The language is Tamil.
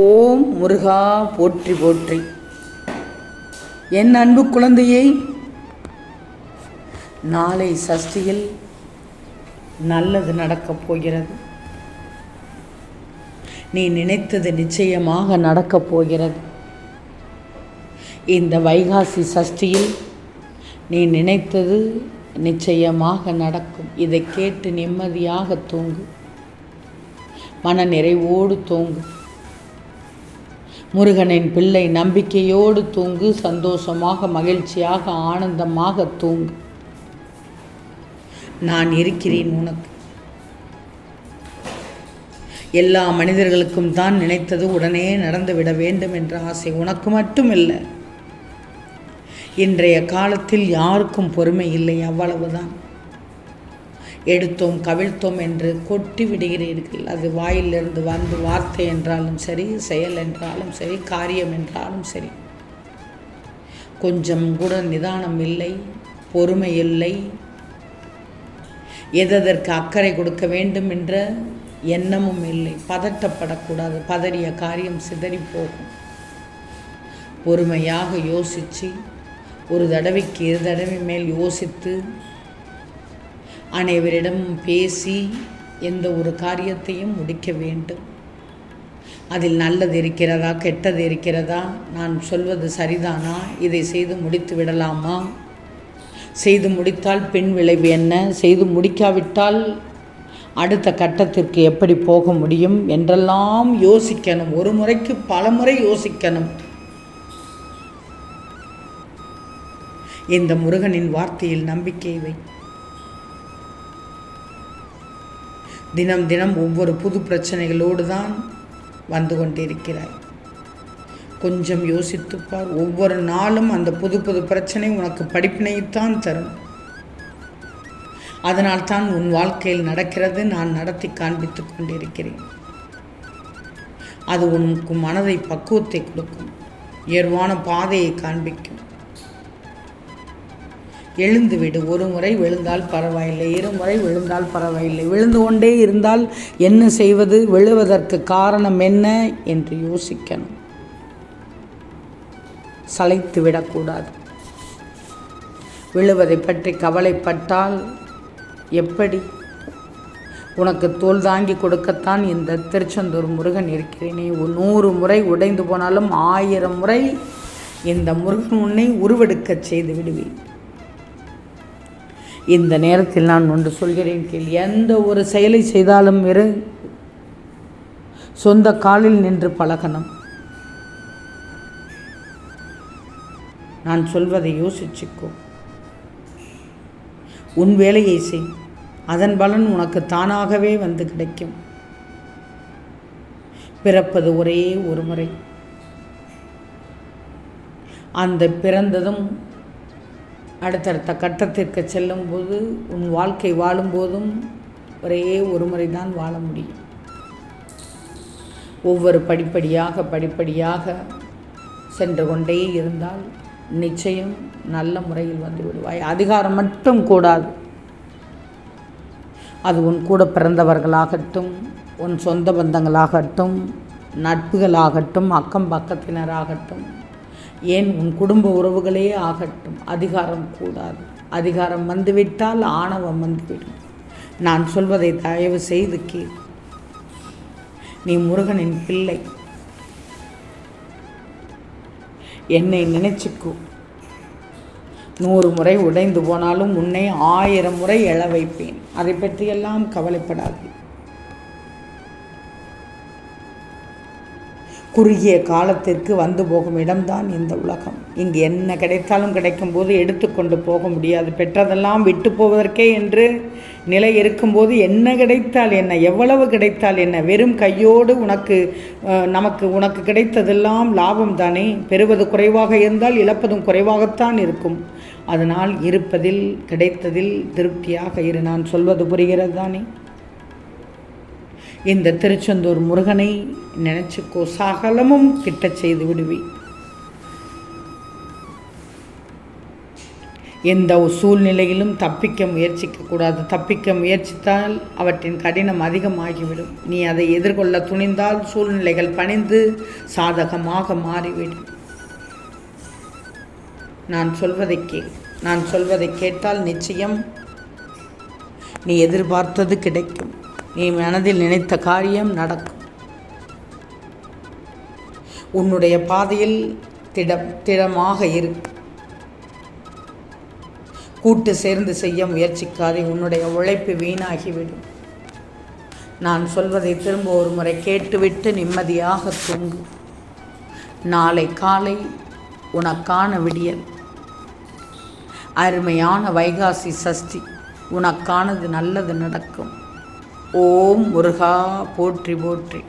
ஓம் முருகா போற்றி போற்றி. என் அன்பு குழந்தையை, நாளை சஷ்டியில் நல்லது நடக்கப் போகிறது. நீ நினைத்தது நிச்சயமாக நடக்கப் போகிறது. இந்த வைகாசி சஷ்டியில் நீ நினைத்தது நிச்சயமாக நடக்கும். இதை கேட்டு நிம்மதியாக தூங்கு, மன நிறைவோடு தூங்கு. முருகனின் பிள்ளை, நம்பிக்கையோடு தூங்கு. சந்தோஷமாக, மகிழ்ச்சியாக, ஆனந்தமாக தூங்கு. நான் இருக்கிறேன் உனக்கு. எல்லா மனிதர்களுக்கும் தான் நினைத்தது உடனே நடந்துவிட வேண்டும் என்ற ஆசை. உனக்கு மட்டும் இல்லை, இன்றைய காலத்தில் யாருக்கும் பொறுமை இல்லை. அவ்வளவுதான். எடுத்தோம் கவிழ்த்தோம் என்று கொட்டி விடுகிறீர்கள். அது வாயிலிருந்து வந்து வார்த்தை என்றாலும் சரி, செயல் என்றாலும் சரி, காரியம் என்றாலும் சரி, கொஞ்சம் கூட நிதானம் இல்லை, பொறுமை இல்லை. எதற்கு அக்கறை கொடுக்க வேண்டும் என்ற எண்ணமும் இல்லை. பதட்டப்படக்கூடாது. பதறிய காரியம் சிதறி போகும். பொறுமையாக யோசித்து, ஒரு தடவைக்கு 2 தடவை மேல் யோசித்து, அனைவரிடம் பேசி எந்த ஒரு காரியத்தையும் முடிக்க வேண்டும். அதில் நல்லது இருக்கிறதா, கெட்டது இருக்கிறதா, நான் சொல்வது சரிதானா, இதை செய்து முடித்து விடலாமா, செய்து முடித்தால் பின் விளைவு என்ன, செய்து முடிக்காவிட்டால் அடுத்த கட்டத்திற்கு எப்படி போக முடியும் என்றெல்லாம் யோசிக்கணும். ஒரு முறைக்கு பல முறை யோசிக்கணும். இந்த முருகனின் வார்த்தையில் நம்பிக்கை வை. தினம் தினம் ஒவ்வொரு புது பிரச்சனைகளோடு தான் வந்து கொண்டிருக்கிறாய். கொஞ்சம் யோசித்துப்பார். ஒவ்வொரு நாளும் அந்த புது புது பிரச்சனை உனக்கு படிப்பினைத்தான் தரும். அதனால்தான் உன் வாழ்க்கையில் நடக்கிறது. நான் நடத்தி காண்பித்து கொண்டிருக்கிறேன். அது உனக்கு மனதை பக்குவத்தை கொடுக்கும், உயர்வான பாதையை காண்பிக்கும். எழுந்து விடு. ஒரு முறை விழுந்தால் பரவாயில்லை, 2 முறை விழுந்தால் பரவாயில்லை. விழுந்து கொண்டே இருந்தால் என்ன செய்வது, விழுவதற்கு காரணம் என்ன என்று யோசிக்கணும். சளைத்து விடக்கூடாது. விழுவதை பற்றி கவலைப்பட்டால் எப்படி? உனக்கு தோல் தாங்கி கொடுக்கத்தான் இந்த திருச்செந்தூர் முருகன் இருக்கிறேன். நீ 100 முறை உடைந்து போனாலும் 1000 முறை இந்த முருகன் உன்னை உருவெடுக்க செய்து விடுவேன். இந்த நேரத்தில் நான் ஒன்று சொல்கிறேன் கேள். எந்த ஒரு செயலை செய்தாலும் சொந்த காலில் நின்று பழகணும். நான் சொல்வதை யோசிச்சுக்கோ. உன் வேலையை செய். அதன் பலன் உனக்கு தானாகவே வந்து கிடைக்கும். பிறப்பது ஒரே ஒரு முறை. அந்த பிறந்ததும் அடுத்தடுத்த கட்டத்திற்கு செல்லும்போது, உன் வாழ்க்கை வாழும்போதும் ஒரே ஒரு முறை தான் வாழ முடியும். ஒவ்வொரு படிப்படியாக சென்று கொண்டே இருந்தால் நிச்சயம் நல்ல முறையில் வந்து விடுவாய். அதிகாரம் மட்டும் கூடாது. அது உன் கூட பிறந்தவர்களாகட்டும், உன் சொந்த பந்தங்களாகட்டும், நட்புகளாகட்டும், அக்கம் பக்கத்தினராகட்டும், ஏன் உன் குடும்ப உறவுகளே ஆகட்டும், அதிகாரம் கூடாது. அதிகாரம் வந்துவிட்டால் ஆணவம் வந்துவிடும். நான் சொல்வதை தயவு செய்து கேள். நீ முருகனின் பிள்ளை. என்னை நினைச்சுக்கோ. 100 முறை உடைந்து போனாலும் உன்னை 1000 முறை எழ வைப்பேன். அதை பற்றியெல்லாம் கவலைப்படாது. குறுகிய காலத்திற்கு வந்து போகும் இடம்தான் இந்த உலகம். இங்கு என்ன கிடைத்தாலும் கிடைக்கும் போது எடுத்துக்கொண்டு போக முடியாது. பெற்றதெல்லாம் விட்டு போவதற்கே என்று நிலை இருக்கும்போது என்ன கிடைத்தால் என்ன, எவ்வளவு கிடைத்தால் என்ன, வெறும் கையோடு உனக்கு கிடைத்ததெல்லாம் லாபம் தானே. பெறுவது குறைவாக இருந்தால் இழப்பதும் குறைவாகத்தான் இருக்கும். அதனால் இருப்பதில், கிடைத்ததில் திருப்தியாக இரு. நான் சொல்வது புரிகிறது தானே? இந்த திருச்செந்தூர் முருகனை நினைச்சுக்கோ. சகலமும் கிட்ட செய்து விடுவி. எந்த சூழ்நிலையிலும் தப்பிக்க முயற்சிக்கக்கூடாது. தப்பிக்க முயற்சித்தால் அவற்றின் கடினம் அதிகமாகிவிடும். நீ அதை எதிர்கொள்ள துணிந்தால் சூழ்நிலைகள் பணிந்து சாதகமாக மாறிவிடும். நான் சொல்வதை கேட்டால் நிச்சயம் நீ எதிர்பார்த்தது கிடைக்கும். நீ மனதில் நினைத்த காரியம் நடக்கும். உன்னுடைய பாதையில் திடமாக இரு. கூட்டு சேர்ந்து செய்ய முயற்சிக்காதே. உன்னுடைய உழைப்பு வீணாகிவிடும். நான் சொல்வதை திரும்ப ஒரு முறை கேட்டுவிட்டு நிம்மதியாக தூங்கு. நாளை காலை உனக்கான விடியல். அருமையான வைகாசி சஷ்டி. உனக்கானது நல்லது நடக்கும். ஓம் முருகா போற்றி போற்றி.